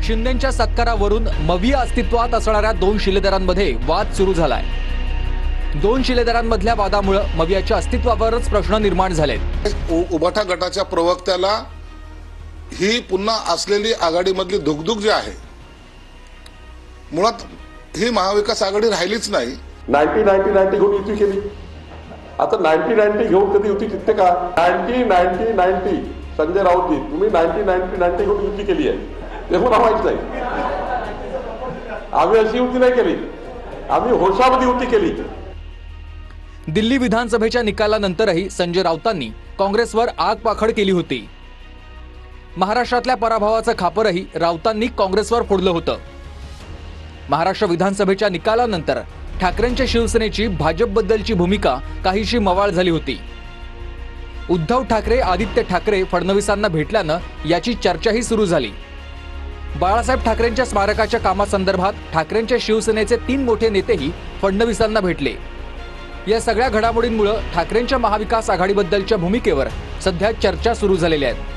शिंदेंच्या सत्कारावरून मविया अस्तित्वात असणाऱ्या दोन शिलेदारांमध्ये वाद सुरू झालाय। दोन शिलेदारांमधल्या वादामुळे मवियाच्या अस्तित्वावरच प्रश्न निर्माण झालेत। उबाठा गटाच्या प्रवक्त्याला ही पुन्हा असलेली आघाडीमधली धुकधुक जी आहे, मुळात ही महाविकास आघाडी राहिलीच नाही। 90 घेऊन युती केली, आता 90 घेऊन कधी युती जिंकते का? 90 संजय राऊतजी, तुम्ही 90 घेऊन युती केली आहे, ते मला माहित नाही। आम्ही अशी युती नाही केली, आम्ही होशामध्ये युती केली। दिल्ली विधानसभेच्या निकालानंतरही संजय राऊतांनी काँग्रेसवर आगपाखड केली होती। महाराष्ट्रातल्या पराभवाचं खापरही राऊतांनी काँग्रेसवर फोडलं होतं। महाराष्ट्र विधानसभेच्या निकालानंतर ठाकरेंच्या शिवसेनेची भाजपबद्दलची भूमिका काहीशी मवाळ झाली होती। उद्धव ठाकरे, आदित्य ठाकरे फडणवीसांना भेटल्यानं याची चर्चाही सुरू झाली। बाळासाहेब ठाकरेंच्या स्मारकाच्या कामासंदर्भात ठाकरेंच्या शिवसेनेचे 3 मोठे नेतेही फडणवीसांना भेटले। या सगळ्या घडामोडींमुळे ठाकरेंच्या महाविकास आघाडीबद्दलच्या भूमिकेवर सध्या चर्चा सुरू झालेल्या आहेत।